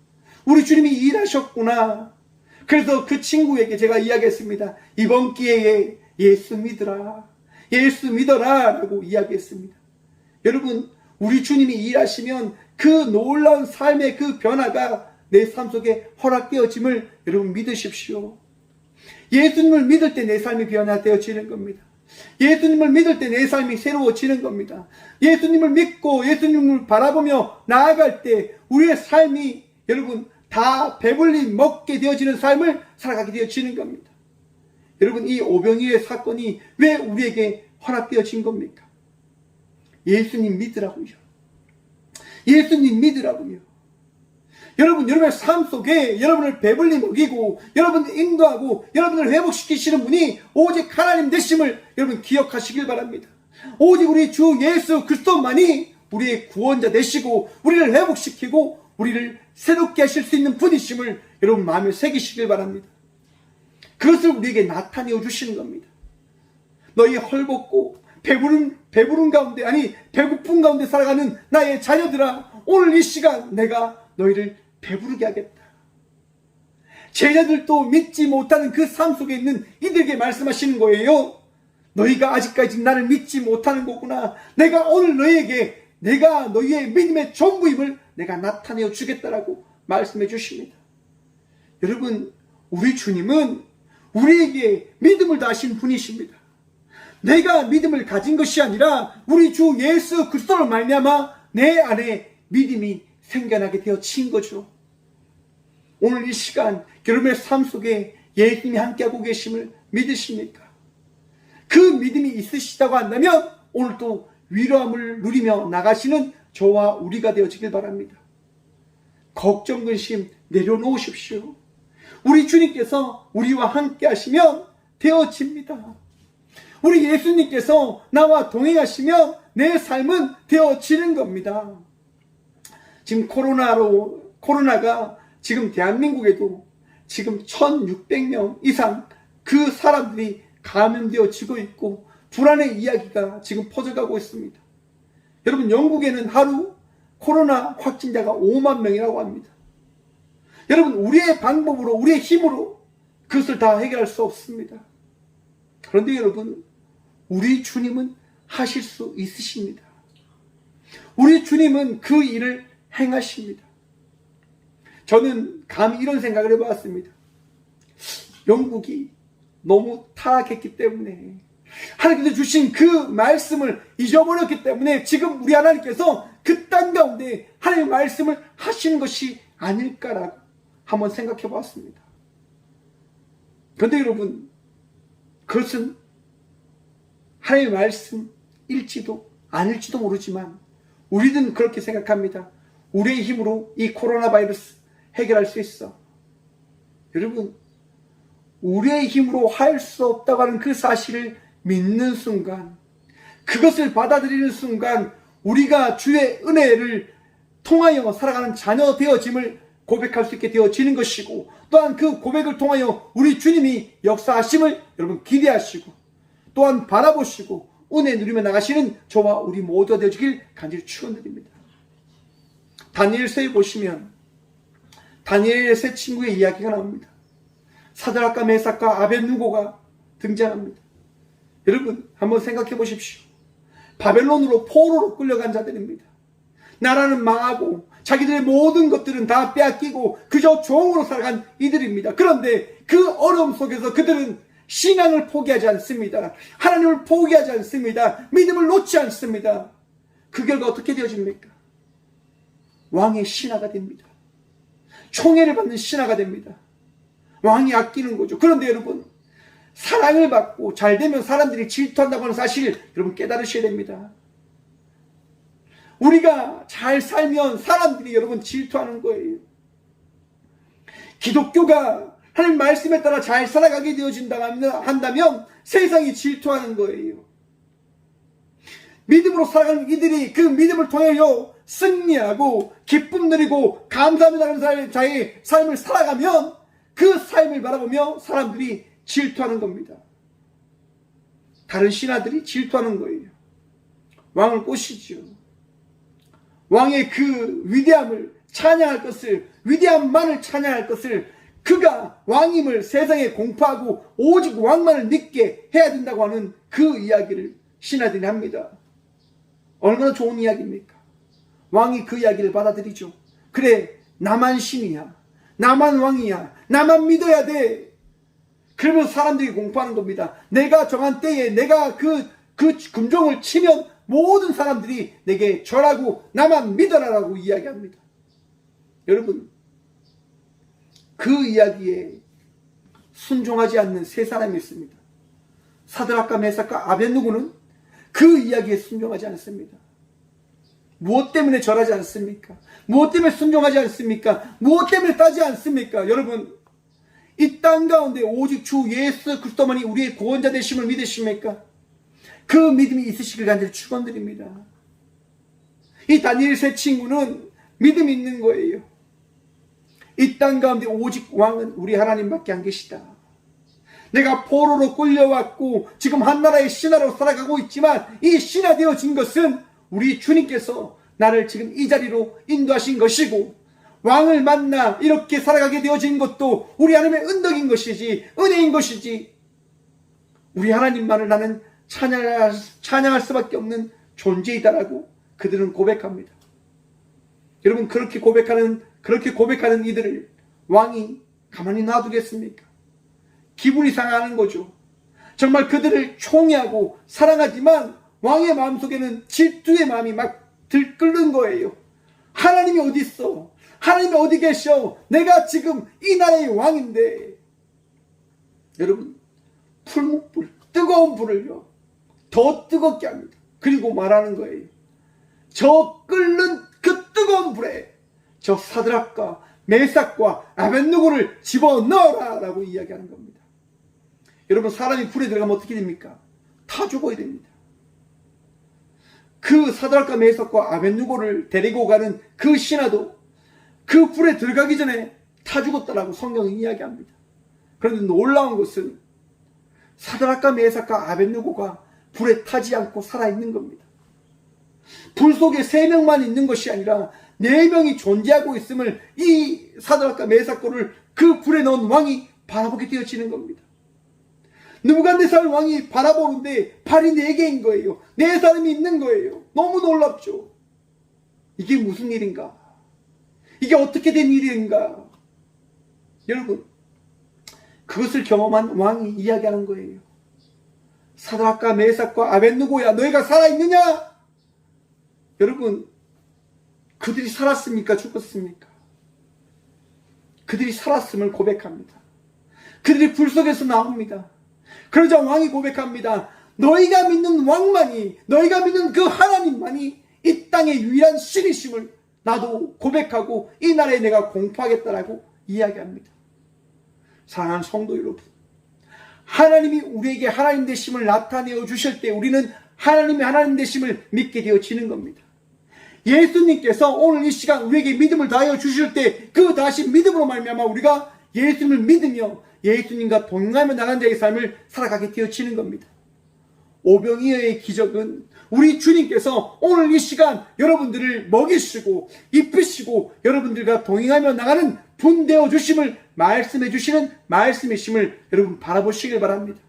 [SPEAKER 1] 우리 주님이 일하셨구나. 그래서 그 친구에게 제가 이야기했습니다. 이번 기회에 예수 믿으라. 예수 믿어라 라고 이야기했습니다. 여러분, 우리 주님이 일하시면 그 놀라운 삶의 그 변화가 내 삶 속에 허락되어짐을 여러분 믿으십시오. 예수님을 믿을 때 내 삶이 변화되어지는 겁니다. 예수님을 믿을 때 내 삶이 새로워지는 겁니다. 예수님을 믿고 예수님을 바라보며 나아갈 때 우리의 삶이 여러분 다 배불리 먹게 되어지는 삶을 살아가게 되어지는 겁니다. 여러분, 이 오병이어의 사건이 왜 우리에게 허락되어진 겁니까? 예수님 믿으라고요. 예수님 믿으라고요. 여러분, 여러분의 삶 속에 여러분을 배불리 먹이고 여러분을 인도하고 여러분을 회복시키시는 분이 오직 하나님 되심을 여러분 기억하시길 바랍니다. 오직 우리 주 예수 그리스도만이 우리의 구원자 되시고 우리를 회복시키고 우리를 새롭게 하실 수 있는 분이심을 여러분 마음에 새기시길 바랍니다. 그것을 우리에게 나타내어 주시는 겁니다. 너희 헐벗고 배부른 가운데, 아니 배고픈 가운데 살아가는 나의 자녀들아, 오늘 이 시간 내가 너희를 배부르게 하겠다. 제자들도 믿지 못하는 그 삶 속에 있는 이들에게 말씀하시는 거예요. 너희가 아직까지 나를 믿지 못하는 거구나. 내가 오늘 너희에게 내가 너희의 믿음의 전부임을 내가 나타내어 주겠다라고 말씀해 주십니다. 여러분, 우리 주님은 우리에게 믿음을 다하신 분이십니다. 내가 믿음을 가진 것이 아니라 우리 주 예수 그리스도로 말미암아 내 안에 믿음이 생겨나게 되어진 거죠. 오늘 이 시간 여러분의 삶 속에 예수님이 함께하고 계심을 믿으십니까? 그 믿음이 있으시다고 한다면 오늘도 위로함을 누리며 나가시는 저와 우리가 되어지길 바랍니다. 걱정 근심 내려놓으십시오. 우리 주님께서 우리와 함께 하시면 되어집니다. 우리 예수님께서 나와 동행하시면 내 삶은 되어지는 겁니다. 지금 코로나가 지금 대한민국에도 지금 1600명 이상 그 사람들이 감염되어지고 있고 불안의 이야기가 지금 퍼져가고 있습니다. 여러분, 영국에는 하루 코로나 확진자가 5만 명이라고 합니다. 여러분, 우리의 방법으로 우리의 힘으로 그것을 다 해결할 수 없습니다. 그런데 여러분, 우리 주님은 하실 수 있으십니다. 우리 주님은 그 일을 행하십니다. 저는 감히 이런 생각을 해보았습니다. 영국이 너무 타락했기 때문에, 하나님께서 주신 그 말씀을 잊어버렸기 때문에 지금 우리 하나님께서 그 땅 가운데 하나님의 말씀을 하시는 것이 아닐까라고 한번 생각해 보았습니다. 그런데 여러분, 그것은 하나님의 말씀일지도 아닐지도 모르지만 우리는 그렇게 생각합니다. 우리의 힘으로 이 코로나 바이러스 해결할 수 있어. 여러분, 우리의 힘으로 할 수 없다고 하는 그 사실을 믿는 순간, 그것을 받아들이는 순간 우리가 주의 은혜를 통하여 살아가는 자녀 되어짐을 고백할 수 있게 되어지는 것이고, 또한 그 고백을 통하여 우리 주님이 역사하심을 여러분 기대하시고 또한 바라보시고 은혜 누리며 나가시는 저와 우리 모두가 되어지길 간절히 축원드립니다. 다니엘서에 보시면 다니엘의 세 친구의 이야기가 나옵니다. 사드락과 메삭과 아벳누고가 등장합니다. 여러분, 한번 생각해 보십시오. 바벨론으로 포로로 끌려간 자들입니다. 나라는 망하고 자기들의 모든 것들은 다 빼앗기고 그저 종으로 살아간 이들입니다. 그런데 그 어려움 속에서 그들은 신앙을 포기하지 않습니다. 하나님을 포기하지 않습니다. 믿음을 놓지 않습니다. 그 결과 어떻게 되어집니까? 왕의 신하가 됩니다. 총애를 받는 신하가 됩니다. 왕이 아끼는 거죠. 그런데 여러분, 사랑을 받고 잘 되면 사람들이 질투한다고 하는 사실 여러분 깨달으셔야 됩니다. 우리가 잘 살면 사람들이 여러분 질투하는 거예요. 기독교가 하나님 말씀에 따라 잘 살아가게 되어진다면 세상이 질투하는 거예요. 믿음으로 살아가는 이들이 그 믿음을 통하여 승리하고 기쁨 누리고 감사하며 나가는 자의 삶을 살아가면 그 삶을 바라보며 사람들이 질투하는 겁니다. 다른 신하들이 질투하는 거예요. 왕을 꼬시죠. 왕의 그 위대함을 찬양할 것을, 위대함만을 찬양할 것을, 그가 왕임을 세상에 공포하고 오직 왕만을 믿게 해야 된다고 하는 그 이야기를 신하들이 합니다. 얼마나 좋은 이야기입니까? 왕이 그 이야기를 받아들이죠. 그래, 나만 신이야, 나만 왕이야, 나만 믿어야 돼. 그러면 사람들이 공포하는 겁니다. 내가 정한 때에 내가 그 금종을 치면 모든 사람들이 내게 절하고 나만 믿어라라고 이야기합니다. 여러분, 그 이야기에 순종하지 않는 세 사람이 있습니다. 사드락과 메삭과 아벳느고는 그 이야기에 순종하지 않습니다. 무엇 때문에 절하지 않습니까? 무엇 때문에 순종하지 않습니까? 무엇 때문에 따지 않습니까? 여러분, 이 땅 가운데 오직 주 예수 그리스도만이 우리의 구원자 되심을 믿으십니까? 그 믿음이 있으시길 간절히 축원드립니다. 이 다니엘 세 친구는 믿음이 있는 거예요. 이 땅 가운데 오직 왕은 우리 하나님밖에 안 계시다. 내가 포로로 끌려왔고 지금 한 나라의 신하로 살아가고 있지만 이 신하 되어진 것은 우리 주님께서 나를 지금 이 자리로 인도하신 것이고, 왕을 만나 이렇게 살아가게 되어진 것도 우리 하나님의 은덕인 것이지, 은혜인 것이지, 우리 하나님만을 나는 찬양할 수밖에 없는 존재이다라고 그들은 고백합니다. 여러분, 그렇게 고백하는 이들을 왕이 가만히 놔두겠습니까? 기분이 상하는 거죠. 정말 그들을 총애하고 사랑하지만 왕의 마음속에는 질투의 마음이 막 들끓는 거예요. 하나님이 어디 있어? 하나님이 어디 계셔? 내가 지금 이 나라의 왕인데. 여러분, 풀무불, 뜨거운 불을요, 더 뜨겁게 합니다. 그리고 말하는 거예요. 저 끓는 그 뜨거운 불에 저 사드락과 메삭과 아벳느고를 집어넣어라 라고 이야기하는 겁니다. 여러분, 사람이 불에 들어가면 어떻게 됩니까? 다 죽어야 됩니다. 그 사드락과 메삭과 아벳느고를 데리고 가는 그 신하도 그 불에 들어가기 전에 타 죽었다라고 성경은 이야기합니다. 그런데 놀라운 것은 사드락과 메삭과 아벳느고가 불에 타지 않고 살아있는 겁니다. 불 속에 3명만 있는 것이 아니라 4명이 존재하고 있음을 이 사드락과 메삭고를 그 불에 넣은 왕이 바라보게 되어지는 겁니다. 느부갓네살 왕이 바라보는데 발이 4개인 거예요. 4사람이 있는 거예요. 너무 놀랍죠. 이게 무슨 일인가? 이게 어떻게 된 일인가? 여러분, 그것을 경험한 왕이 이야기하는 거예요. 사드락과 메삭과 아벳느고야, 너희가 살아있느냐? 여러분, 그들이 살았습니까? 죽었습니까? 그들이 살았음을 고백합니다. 그들이 불 속에서 나옵니다. 그러자 왕이 고백합니다. 너희가 믿는 왕만이, 너희가 믿는 그 하나님만이 이 땅의 유일한 신이심을 나도 고백하고 이 나라에 내가 공포하겠다라고 이야기합니다. 사랑하는 성도 여러분, 하나님이 우리에게 하나님 되심을 나타내어 주실 때 우리는 하나님의 하나님 되심을 믿게 되어지는 겁니다. 예수님께서 오늘 이 시간 우리에게 믿음을 다하여 주실 때 그 다시 믿음으로 말미암아 우리가 예수님을 믿으며 예수님과 동행하며 나가는 자의 삶을 살아가게 되어지는 겁니다. 오병이어의 기적은 우리 주님께서 오늘 이 시간 여러분들을 먹이시고 입히시고 여러분들과 동행하며 나가는 분 되어 주심을 말씀해 주시는 말씀이심을 여러분 바라보시길 바랍니다.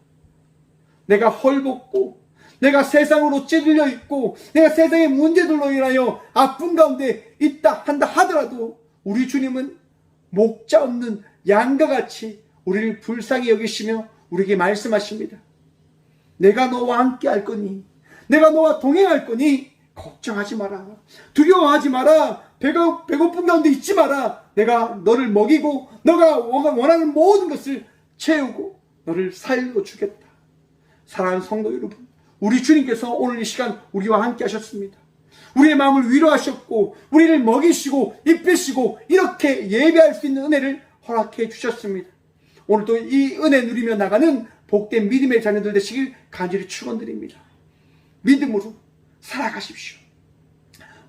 [SPEAKER 1] 내가 헐벗고 내가 세상으로 찌들려 있고 내가 세상의 문제들로 인하여 아픈 가운데 있다 한다 하더라도 우리 주님은 목자 없는 양과 같이 우리를 불쌍히 여기시며 우리에게 말씀하십니다. 내가 너와 함께 할 거니, 내가 너와 동행할 거니 걱정하지 마라. 두려워하지 마라. 배고픈 가운데 있지 마라. 내가 너를 먹이고 너가 원하는 모든 것을 채우고 너를 살려주겠다. 사랑하는 성도 여러분, 우리 주님께서 오늘 이 시간 우리와 함께 하셨습니다. 우리의 마음을 위로하셨고 우리를 먹이시고 입히시고 이렇게 예배할 수 있는 은혜를 허락해 주셨습니다. 오늘도 이 은혜 누리며 나가는 복된 믿음의 자녀들 되시길 간절히 축원드립니다. 믿음으로 살아가십시오.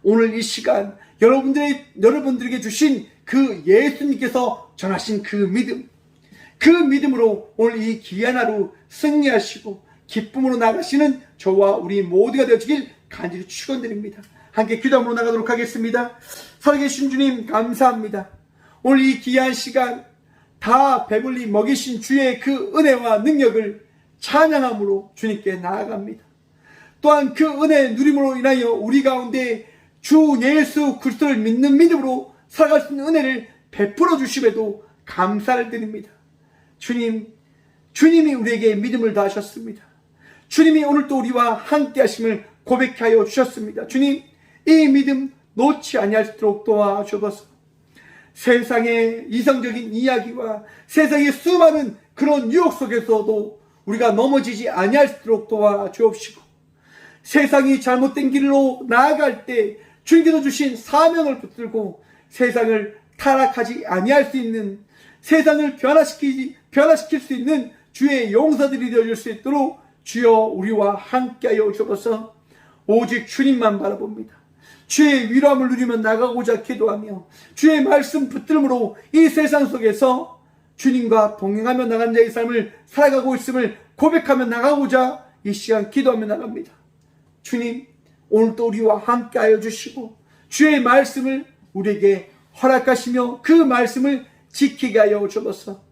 [SPEAKER 1] 오늘 이 시간 여러분들에게 주신 그 예수님께서 전하신 그 믿음으로 오늘 이 귀한 하루 승리하시고 기쁨으로 나가시는 저와 우리 모두가 되어지길 간절히 축원드립니다. 함께 기도함으로 나가도록 하겠습니다. 살아계신 주님 감사합니다. 오늘 이 귀한 시간 다 배불리 먹이신 주의 그 은혜와 능력을 찬양함으로 주님께 나아갑니다. 또한 그 은혜 누림으로 인하여 우리 가운데 주 예수 그리스도를 믿는 믿음으로 살아갈 수 있는 은혜를 베풀어 주심에도 감사를 드립니다. 주님, 주님이 우리에게 믿음을 다하셨습니다. 주님이 오늘도 우리와 함께 하심을 고백하여 주셨습니다. 주님, 이 믿음 놓지 아니할수록 도와주옵소서. 세상의 이성적인 이야기와 세상의 수많은 그런 유혹 속에서도 우리가 넘어지지 아니할수록 도와주옵시고, 세상이 잘못된 길로 나아갈 때 주님께서 주신 사명을 붙들고 세상을 타락하지 아니할 수 있는, 세상을 변화시킬 수 있는 주의 용사들이 되어줄 수 있도록 주여 우리와 함께하여 주옵소서. 오직 주님만 바라봅니다. 주의 위로함을 누리며 나가고자 기도하며 주의 말씀 붙들므로 이 세상 속에서 주님과 동행하며 나가는 자의 삶을 살아가고 있음을 고백하며 나가고자 이 시간 기도하며 나갑니다. 주님, 오늘도 우리와 함께하여 주시고 주의 말씀을 우리에게 허락하시며 그 말씀을 지키게 하여 주옵소서.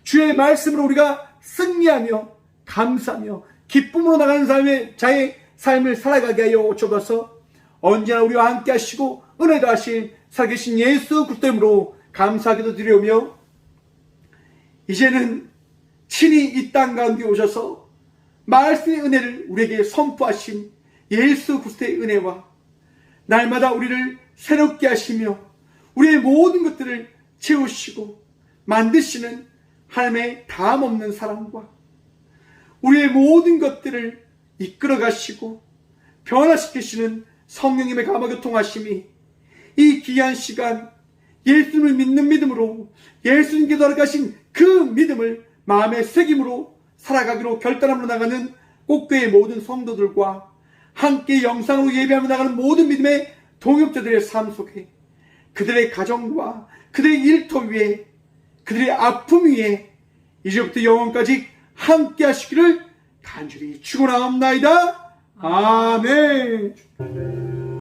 [SPEAKER 1] 주의 말씀으로 우리가 승리하며 감사하며 기쁨으로 나가는 자의 삶을 살아가게 하여 주옵소서. 언제나 우리와 함께 하시고 은혜도 하실 살아계신 예수 그리스도 이름으로 감사하기도 드리오며, 이제는 친히 이 땅 가운데 오셔서 말씀의 은혜를 우리에게 선포하신 예수 그리스도의 은혜와 날마다 우리를 새롭게 하시며 우리의 모든 것들을 채우시고 만드시는 하나님의 다함없는 사랑과 우리의 모든 것들을 이끌어 가시고 변화시키시는 성령님의 감화교통하심이 이 귀한 시간 예수님을 믿는 믿음으로 예수님께서 허락하신 그 믿음을 마음의 새김으로 살아가기로 결단함으로 나가는 꼭교의 모든 성도들과 함께 영상으로 예배하며 나가는 모든 믿음의 동역자들의 삶 속에, 그들의 가정과 그들의 일터 위에, 그들의 아픔 위에 이제부터 영원까지 함께 하시기를 간절히 축원하옵나이다. 아멘.